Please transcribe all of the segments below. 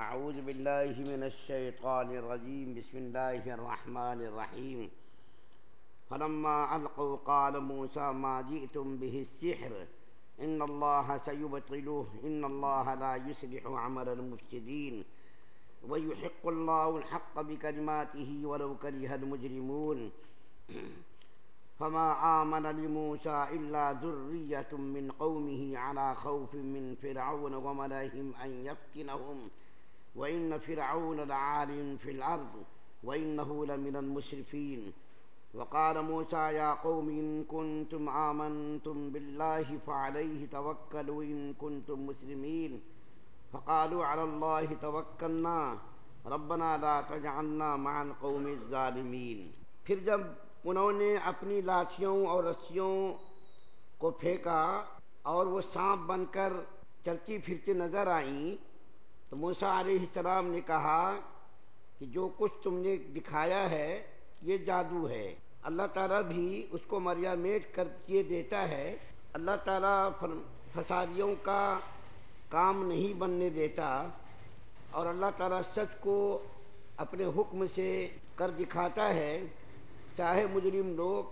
اعوذ باللہ من الشیطان الرجیم بسم اللہ الرحمن الرحیم فلما القوا قال موسى ما جئتم به السحر ان اللہ سيبطله ان اللہ لا يصلح عمل المفسدين ويحق اللہ الحق بكلماته ولو كره المجرمون فما آمن لموسى إلا ذرية من قومه على خوف من فرعون وملئهم أن يفتنهم وإن فرعون لعال في الأرض وإنه لمن المسرفين وقال موسى يا قوم إن كنتم آمنتم بالله فعليه توكلوا إن كنتم مسلمين فقالوا على الله توكلنا ربنا لا تجعلنا مع القوم الظالمين۔ پھر جب انہوں نے اپنی لاٹھیوں اور رسیوں کو پھینکا اور وہ سانپ بن کر چلتی پھرتی نظر آئیں تو موسیٰ علیہ السلام نے کہا کہ جو کچھ تم نے دکھایا ہے یہ جادو ہے۔ اللہ تعالیٰ بھی اس کو مریا-میٹ کر کے دیتا ہے۔ اللہ تعالیٰ فسادیوں کا کام نہیں بننے دیتا اور اللہ تعالیٰ سچ کو اپنے حکم سے کر دکھاتا ہے، چاہے مجرم لوگ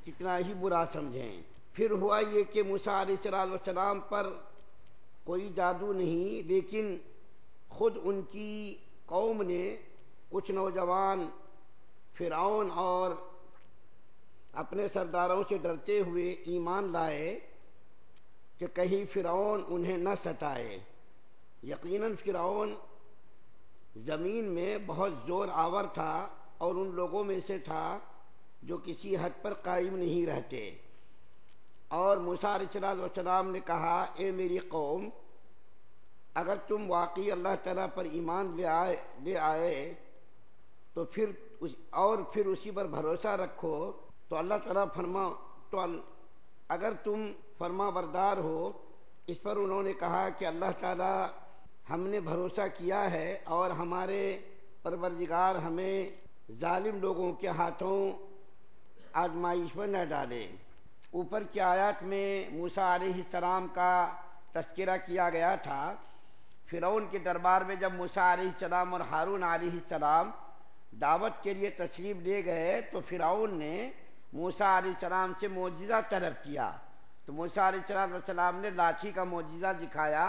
کتنا ہی برا سمجھیں۔ پھر ہوا یہ کہ موسیٰ علیہ السلام پر کوئی جادو نہیں، لیکن خود ان کی قوم نے کچھ نوجوان فرعون اور اپنے سرداروں سے ڈرتے ہوئے ایمان لائے کہ کہیں فرعون انہیں نہ ستائے۔ یقیناً فرعون زمین میں بہت زور آور تھا اور ان لوگوں میں سے تھا جو کسی حد پر قائم نہیں رہتے۔ اور موسیٰ علیہ السلام نے کہا اے میری قوم، اگر تم واقعی اللہ تعالیٰ پر ایمان لے آئے تو پھر اسی پر بھروسہ رکھو تو اللہ تعالیٰ اگر تم فرما بردار ہو۔ اس پر انہوں نے کہا کہ اللہ تعالیٰ ہم نے بھروسہ کیا ہے اور ہمارے پروردگار ہمیں ظالم لوگوں کے ہاتھوں آزمائش پر نہ ڈالے۔ اوپر کی آیات میں موسیٰ علیہ السلام کا تذکرہ کیا گیا تھا۔ فرعون کے دربار میں جب موسیٰ علیہ السلام اور ہارون علیہ السلام دعوت کے لیے تشریف لے گئے تو فرعون نے موسیٰ علیہ السلام سے معجزہ طلب کیا، تو موسیٰ علیہ السلام نے لاٹھی کا معجزہ دکھایا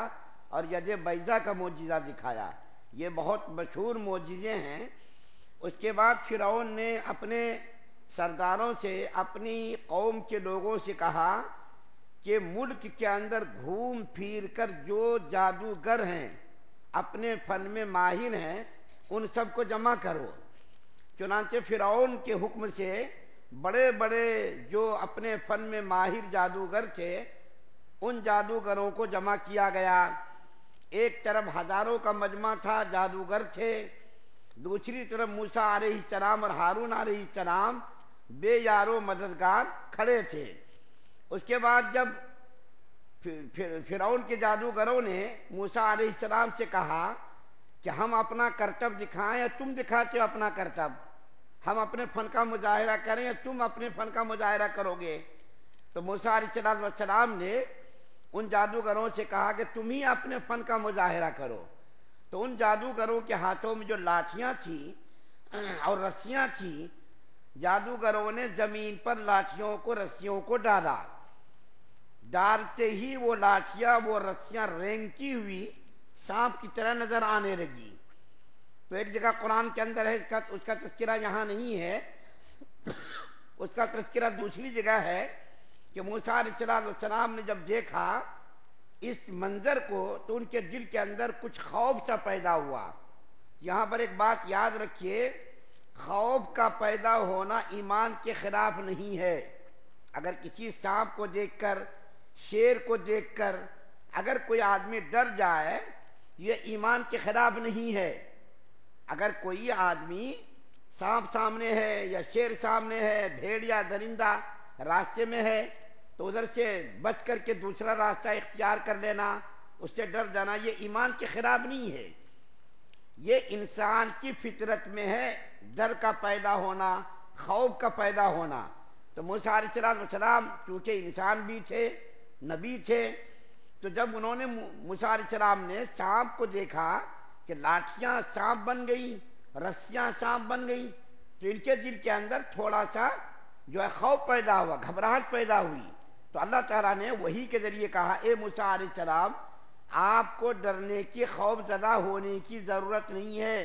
اور ید بیضا کا معجزہ دکھایا۔ یہ بہت مشہور معجزے ہیں۔ اس کے بعد فرعون نے اپنے سرداروں سے، اپنی قوم کے لوگوں سے کہا کہ ملک کے اندر گھوم پھر کر جو جادوگر ہیں، اپنے فن میں ماہر ہیں، ان سب کو جمع کرو۔ چنانچہ فرعون کے حکم سے بڑے بڑے جو اپنے فن میں ماہر جادوگر تھے ان جادوگروں کو جمع کیا گیا۔ ایک طرف ہزاروں کا مجمع تھا، جادوگر تھے، دوسری طرف موسیٰ علیہ السلام اور ہارون علیہ السلام بے یارو مددگار کھڑے تھے۔ اس کے بعد جب فرعون کے جادوگروں نے موسیٰ علیہ السلام سے کہا کہ ہم اپنا کرتب دکھائیں یا تم دکھاتے ہو اپنا کرتب، ہم اپنے فن کا مظاہرہ کریں یا تم اپنے فن کا مظاہرہ کرو گے، تو موسیٰ علیہ السلام نے ان جادوگروں سے کہا کہ تم ہی اپنے فن کا مظاہرہ کرو۔ تو ان جادوگروں کے ہاتھوں میں جو لاٹھیاں تھیں اور رسیاں تھیں، جادوگروں نے زمین پر لاٹھیوں کو رسیوں کو ڈالا۔ ڈالتے ہی وہ لاٹھیاں وہ رسیاں رینگتی ہوئی سانپ کی طرح نظر آنے لگی۔ تو ایک جگہ قرآن کے اندر ہے، اس کا تذکرہ یہاں نہیں ہے، اس کا تذکرہ دوسری جگہ ہے کہ موسیٰ علیہ السلام نے جب دیکھا اس منظر کو تو ان کے دل کے اندر کچھ خوف سا پیدا ہوا۔ یہاں پر ایک بات یاد رکھیے، خوف کا پیدا ہونا ایمان کے خلاف نہیں ہے۔ اگر کسی سانپ کو دیکھ کر، شیر کو دیکھ کر اگر کوئی آدمی ڈر جائے یہ ایمان کے خلاف نہیں ہے۔ اگر کوئی آدمی سانپ سامنے ہے یا شیر سامنے ہے، بھیڑ یا درندہ راستے میں ہے تو ادھر سے بچ کر کے دوسرا راستہ اختیار کر لینا، اس سے ڈر جانا، یہ ایمان کے خلاف نہیں ہے۔ یہ انسان کی فطرت میں ہے، ڈر کا پیدا ہونا، خوف کا پیدا ہونا۔ تو موسیٰ علیہ السلام چونکہ انسان بھی تھے، نبی تھے، تو جب انہوں نے موسیٰ علیہ السلام نے سانپ کو دیکھا کہ کہ لاٹھیاں سانپ بن گئی، رسیاں سانپ بن گئی، تو ان کے دل کے اندر تھوڑا سا جو ہے خوف پیدا ہوا، گھبراہٹ پیدا ہوئی۔ تو اللہ تعالیٰ نے وحی کے ذریعے کہا اے موسیٰ علیہ السلام آپ کو ڈرنے کی، خوف زدہ ہونے کی ضرورت نہیں ہے،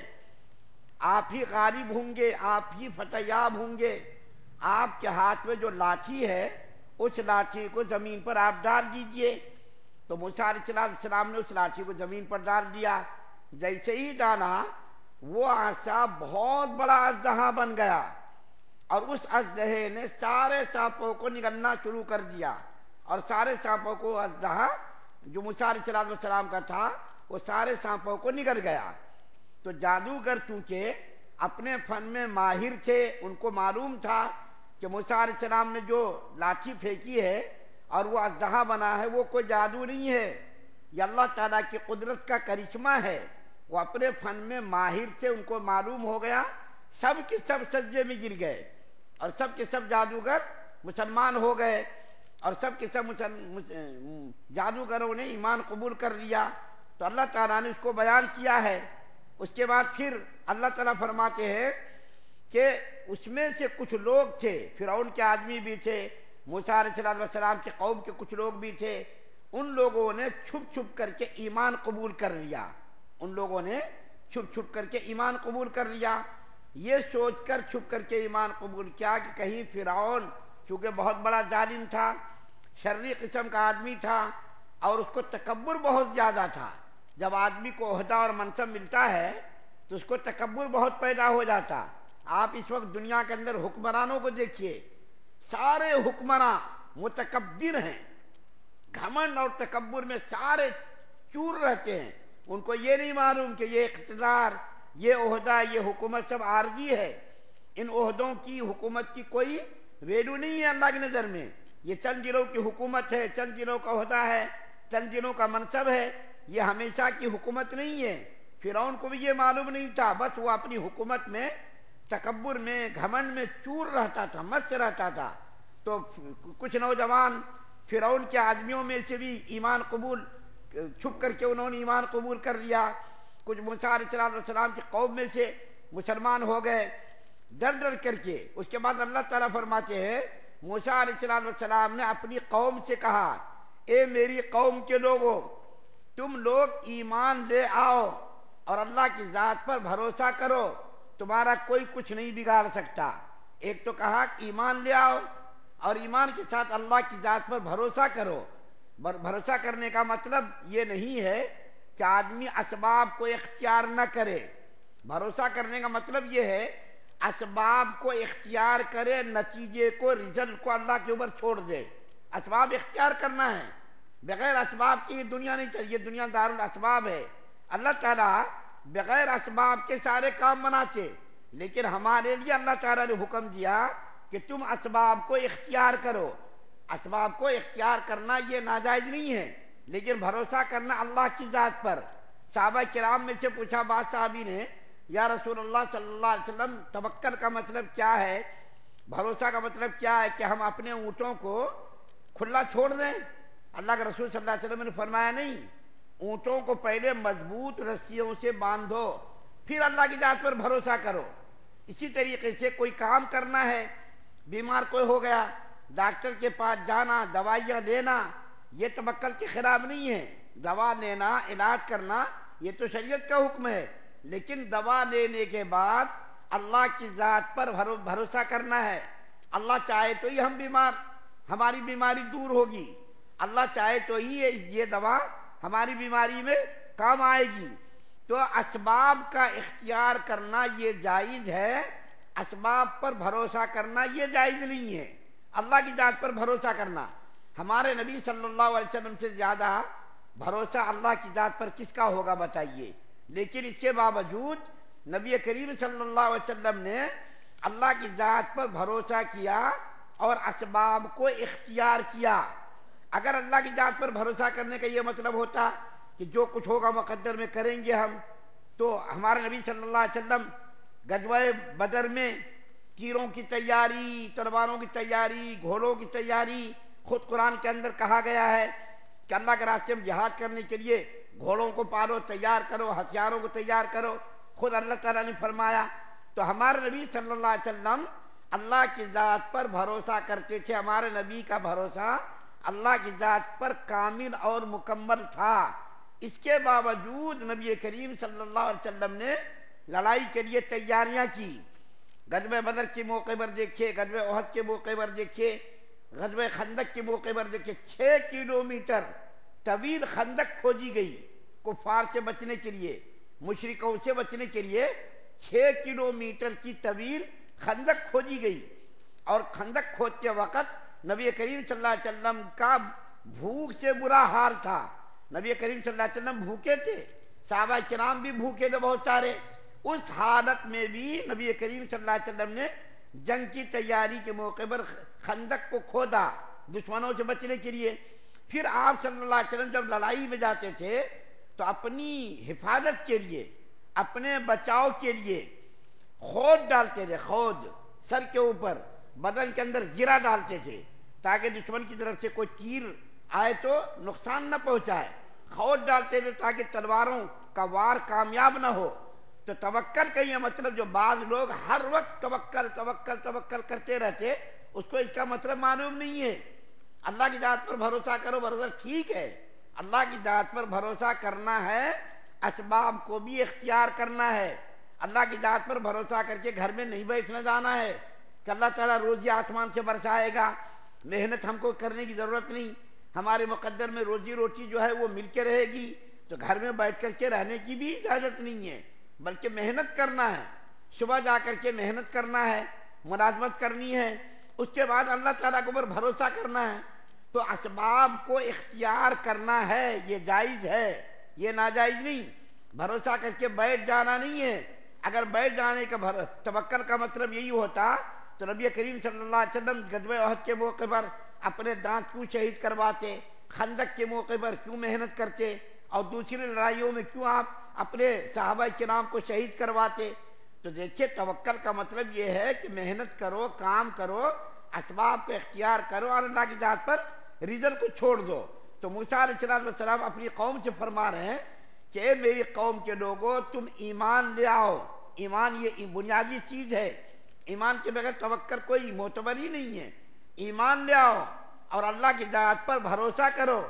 آپ ہی غالب ہوں گے، آپ ہی فتح یاب ہوں گے۔ آپ کے ہاتھ میں جو لاٹھی ہے اس لاٹھی کو زمین پر آپ ڈال دیجئے۔ تو موسیٰ علیہ السلام نے اس لاٹھی کو زمین پر ڈال دیا۔ جیسے ہی ڈالا وہ عصا بہت بڑا اژدہا بن گیا، اور اس اژدہے نے سارے سانپوں کو نگلنا شروع کر دیا، اور سارے سانپوں کو اژدہا جو موسیٰ علیہ السلام کا تھا وہ سارے سانپوں کو نگل گیا۔ تو جادوگر چونکہ اپنے فن میں ماہر تھے، ان کو معلوم تھا کہ موسیٰ علیہ السلام نے جو لاٹھی پھینکی ہے اور وہ اژدہا بنا ہے وہ کوئی جادو نہیں ہے، یہ اللہ تعالیٰ کی قدرت کا کرشمہ ہے۔ وہ اپنے فن میں ماہر تھے، ان کو معلوم ہو گیا، سب کے سب سجدے میں گر گئے، اور سب کے سب جادوگر مسلمان ہو گئے، اور سب کے سب جادوگروں نے ایمان قبول کر لیا۔ تو اللہ تعالیٰ نے اس کو بیان کیا ہے۔ اس کے بعد پھر اللہ تعالیٰ فرماتے ہیں کہ اس میں سے کچھ لوگ تھے، فرعون کے آدمی بھی تھے، موسیٰ علیہ السلام کے قوم کے کچھ لوگ بھی تھے، ان لوگوں نے چھپ چھپ کر کے ایمان قبول کر لیا، ان لوگوں نے چھپ چھپ کر کے ایمان قبول کر لیا، یہ سوچ کر چھپ کر کے ایمان قبول کیا کہ کہیں فرعون چونکہ بہت بڑا ظالم تھا، شرری قسم کا آدمی تھا، اور اس کو تکبر بہت زیادہ تھا۔ جب آدمی کو عہدہ اور منصب ملتا ہے تو اس کو تکبر بہت پیدا ہو جاتا۔ آپ اس وقت دنیا کے اندر حکمرانوں کو دیکھیے، سارے حکمراں متکبر ہیں، گھمنڈ اور تکبر میں سارے چور رہتے ہیں۔ ان کو یہ نہیں معلوم کہ یہ اقتدار، یہ عہدہ، یہ حکومت سب عارضی ہے، ان عہدوں کی، حکومت کی کوئی ویلو نہیں ہے اللہ کی نظر میں۔ یہ چند دنوں کی حکومت ہے، چند دنوں کا عہدہ ہے، چند دنوں کا منصب ہے، یہ ہمیشہ کی حکومت نہیں ہے۔ فرعون کو بھی یہ معلوم نہیں تھا، بس وہ اپنی حکومت میں، تکبر میں، گھمنڈ میں چور رہتا تھا، مست رہتا تھا۔ تو کچھ نوجوان فرعون کے آدمیوں میں سے بھی ایمان قبول، چھپ کر کے انہوں نے ایمان قبول کر لیا۔ کچھ موسیٰ علیہ السلام کی قوم میں سے مسلمان ہو گئے ڈر ڈر کر کے۔ اس کے بعد اللہ تعالیٰ فرماتے ہیں موسیٰ علیہ السلام نے اپنی قوم سے کہا اے میری قوم کے لوگوں، تم لوگ ایمان لے آؤ اور اللہ کی ذات پر بھروسہ کرو، تمہارا کوئی کچھ نہیں بگاڑ سکتا۔ ایک تو کہا کہ ایمان لے آؤ، اور ایمان کے ساتھ اللہ کی ذات پر بھروسہ کرو۔ بھروسہ کرنے کا مطلب یہ نہیں ہے کہ آدمی اسباب کو اختیار نہ کرے، بھروسہ کرنے کا مطلب یہ ہے اسباب کو اختیار کرے، نتیجے کو، رزلٹ کو اللہ کے اوپر چھوڑ دے۔ اسباب اختیار کرنا ہے، بغیر اسباب کی یہ دنیا نہیں چاہیے، دنیا دار الاسباب ہے۔ اللہ تعالیٰ بغیر اسباب کے سارے کام بناتے، لیکن ہمارے لیے اللہ تعالیٰ نے حکم دیا کہ تم اسباب کو اختیار کرو۔ اسباب کو اختیار کرنا یہ ناجائز نہیں ہے، لیکن بھروسہ کرنا اللہ کی ذات پر۔ صحابہ کرام میں سے پوچھا بعض صحابی نے یا رسول اللہ صلی اللہ علیہ وسلم توکل کا مطلب کیا ہے، بھروسہ کا مطلب کیا ہے کہ ہم اپنے اونٹوں کو کھلا چھوڑ دیں؟ اللہ کے رسول صلی اللہ علیہ وسلم نے فرمایا نہیں، اونٹوں کو پہلے مضبوط رسیوں سے باندھو پھر اللہ کی ذات پر بھروسہ کرو۔ اسی طریقے سے کوئی کام کرنا ہے، بیمار کوئی ہو گیا، ڈاکٹر کے پاس جانا، دوائیاں لینا، یہ توکل کے خلاف نہیں ہے۔ دوا لینا، علاج کرنا یہ تو شریعت کا حکم ہے، لیکن دوا لینے کے بعد اللہ کی ذات پر بھروسہ کرنا ہے۔ اللہ چاہے تو ہی ہماری بیماری دور ہوگی، اللہ چاہے تو ہی یہ دوا ہماری بیماری میں کام آئے گی۔ تو اسباب کا اختیار کرنا یہ جائز ہے، اسباب پر بھروسہ کرنا یہ جائز نہیں ہے۔ اللہ کی ذات پر بھروسہ کرنا، ہمارے نبی صلی اللہ علیہ وسلم سے زیادہ بھروسہ اللہ کی ذات پر کس کا ہوگا بتائیے؟ لیکن اس کے باوجود نبی کریم صلی اللہ علیہ وسلم نے اللہ کی ذات پر بھروسہ کیا اور اسباب کو اختیار کیا۔ اگر اللہ کی ذات پر بھروسہ کرنے کا یہ مطلب ہوتا کہ جو کچھ ہوگا مقدر میں کریں گے ہم، تو ہمارے نبی صلی اللہ علیہ وسلم غزوہ بدر میں تیروں کی تیاری، تلواروں کی تیاری، گھوڑوں کی تیاری، خود قرآن کے اندر کہا گیا ہے کہ اللہ کے راستے میں جہاد کرنے کے لیے گھوڑوں کو پالو، تیار کرو، ہتھیاروں کو تیار کرو، خود اللہ تعالیٰ نے فرمایا۔ تو ہمارے نبی صلی اللہ علیہ وسلم اللہ کی ذات پر بھروسہ کرتے تھے، ہمارے نبی کا بھروسہ اللہ کی ذات پر کامل اور مکمل تھا۔ اس کے باوجود نبی کریم صلی اللہ علیہ وسلم نے لڑائی کے لیے تیاریاں کی۔ غزوہ بدر کے موقع پر دیکھیے، غزوہ احد کے موقع پر دیکھیے، غزوہ خندق کے موقع پر دیکھیے، 6 کلومیٹر طویل خندق کھودی گئی کفار سے بچنے کے لیے، مشرکوں سے بچنے کے لیے 6 کلومیٹر کی طویل خندق کھودی گئی۔ اور خندق کھودتے وقت نبی کریم صلی اللہ علیہ وسلم کا بھوک سے برا حال تھا۔ نبی کریم صلی اللہ علیہ وسلم بھوکے تھے، صحابہ کرام بھی بھوکے تھے بہت سارے۔ اس حالت میں بھی نبی کریم صلی اللہ علیہ وسلم نے جنگ کی تیاری کے موقع پر خندق کو کھودا دشمنوں سے بچنے کے لیے۔ پھر آپ صلی اللہ علیہ وسلم جب لڑائی میں جاتے تھے تو اپنی حفاظت کے لیے، اپنے بچاؤ کے لیے خود ڈالتے تھے، خود سر کے اوپر، بدن کے اندر زیرہ ڈالتے تھے تاکہ دشمن کی طرف سے کوئی تیر آئے تو نقصان نہ پہنچائے، خود ڈالتے تھے تاکہ تلواروں کا وار کامیاب نہ ہو۔ تو توکل کا یہ مطلب، جو بعض لوگ ہر وقت توکل توکل توکل کرتے رہتے، اس کو اس کا مطلب معلوم نہیں ہے۔ اللہ کی ذات پر بھروسہ کرو، بھروسہ ٹھیک ہے، اللہ کی ذات پر بھروسہ کرنا ہے، اسباب کو بھی اختیار کرنا ہے۔ اللہ کی ذات پر بھروسہ کر کے گھر میں نہیں بیٹھنا جانا ہے کہ اللہ تعالیٰ روزی آسمان سے برسائے گا، محنت ہم کو کرنے کی ضرورت نہیں، ہمارے مقدر میں روزی روٹی جو ہے وہ مل کے رہے گی، تو گھر میں بیٹھ کر کے رہنے کی بھی اجازت نہیں ہے، بلکہ محنت کرنا ہے، صبح جا کر کے محنت کرنا ہے، ملازمت کرنی ہے، اس کے بعد اللہ تعالیٰ کے اوپر بھروسہ کرنا ہے۔ تو اسباب کو اختیار کرنا ہے، یہ جائز ہے، یہ ناجائز نہیں۔ بھروسہ کر کے بیٹھ جانا نہیں ہے۔ اگر بیٹھ جانے کا توکل کا مطلب یہی ہوتا تو نبی کریم صلی اللہ علیہ وسلم غزوہ احد کے موقع پر اپنے دانت کیوں شہید کرواتے، خندق کے موقع پر کیوں محنت کرتے، اور دوسری لڑائیوں میں کیوں آپ اپنے صحابہ کرام کو شہید کرواتے؟ تو دیکھیے، توکل کا مطلب یہ ہے کہ محنت کرو، کام کرو، اسباب کو اختیار کرو اور اللہ کی ذات پر رزق کو چھوڑ دو۔ تو موسیٰ علیہ السلام اپنی قوم سے فرما رہے ہیں کہ اے میری قوم کے لوگوں، تم ایمان لے آؤ۔ ایمان یہ بنیادی چیز ہے، ایمان کے بغیر توکل کوئی معتبر ہی نہیں ہے۔ ایمان لے آؤ اور اللہ کی ذات پر بھروسہ کرو۔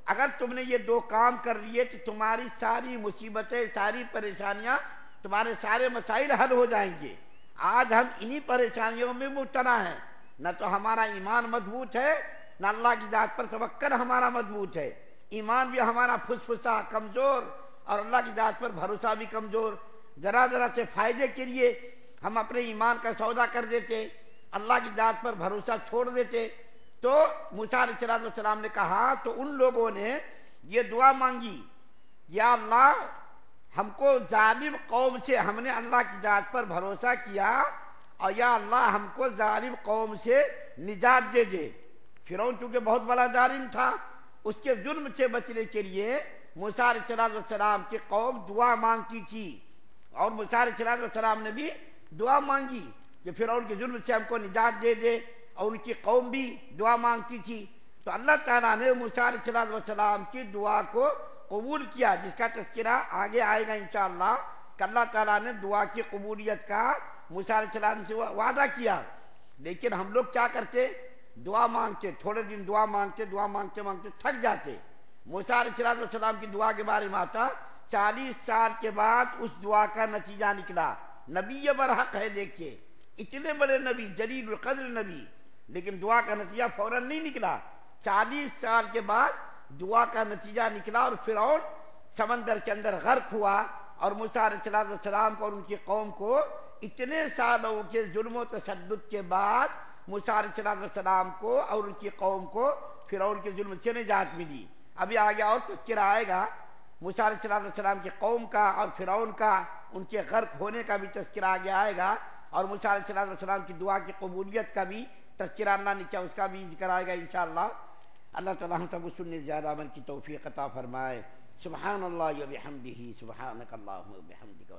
اگر تم نے یہ 2 کام کر لیے تو تمہاری ساری مصیبتیں، ساری پریشانیاں، تمہارے سارے مسائل حل ہو جائیں گے۔ آج ہم انہی پریشانیوں میں مبتلا ہیں، نہ تو ہمارا ایمان مضبوط ہے، نہ اللہ کی ذات پر توکل ہمارا مضبوط ہے۔ ایمان بھی ہمارا پھسپھسا، کمزور، اور اللہ کی ذات پر بھروسہ بھی کمزور۔ ذرا ذرا سے فائدے کے لیے ہم اپنے ایمان کا سودا کر دیتے، اللہ کی ذات پر بھروسہ چھوڑ دیتے۔ تو موسیٰ علیہ السلام نے کہا، تو ان لوگوں نے یہ دعا مانگی، یا اللہ ہم کو ظالم قوم سے، ہم نے اللہ کی ذات پر بھروسہ کیا، اور یا اللہ ہم کو ظالم قوم سے نجات دے دے۔ فرعون چونکہ بہت بڑا ظالم تھا، اس کے ظلم سے بچنے کے لیے موسیٰ علیہ السلام کی قوم دعا مانگتی تھی، اور موسیٰ علیہ السلام نے بھی دعا مانگی کہ فرعون کے ظلم سے ہم کو نجات دے دے، اور ان کی قوم بھی دعا مانگتی تھی۔ تو اللہ تعالیٰ نے موسیٰ علیہ السلام کی دعا کو قبول کیا، جس کا تذکرہ آگے آئے گا انشاءاللہ، کہ اللہ تعالیٰ نے دعا کی قبولیت کا موسیٰ علیہ السلام سے وعدہ کیا۔ لیکن ہم لوگ کیا کرتے؟ دعا مانگتے، تھوڑے دن دعا مانگتے مانگتے تھک جاتے۔ موسیٰ علیہ السلام کی دعا کے بارے میں آتا 40 سال کے بعد اس دعا کا نتیجہ نکلا۔ نبی برحق ہے، دیکھیے اتنے بڑے نبی، جلیل القدر نبی، لیکن دعا کا نتیجہ فوراً نہیں نکلا۔ 40 سال کے بعد دعا کا نتیجہ نکلا، اور فرعون سمندر کے اندر غرق ہوا، اور موسیٰ علیہ السلام کو اور ان کی قوم کو اتنے سالوں کے ظلم و تشدد کے بعد موسیٰ علیہ السلام کو اور ان کی قوم کو فرعون کے ظلم سے نجات ملی۔ ابھی آگے اور تذکرہ آئے گا موسیٰ علیہ السلام کی قوم کا اور فرعون کا، ان کے غرق ہونے کا بھی تذکرہ آگے آئے گا، اور موسیٰ علیہ السلام کی دعا کی قبولیت کا بھی تذکرہ اللہ نے کیا، اس کا بھی ذکر آئے گا انشاءاللہ۔ اللہ تعالیٰ ہم سب کو سننے زیادہ عمل کی توفیق عطا فرمائے۔ سبحان اللہ و بحمدہ، سبحانک اللہم و بحمدک۔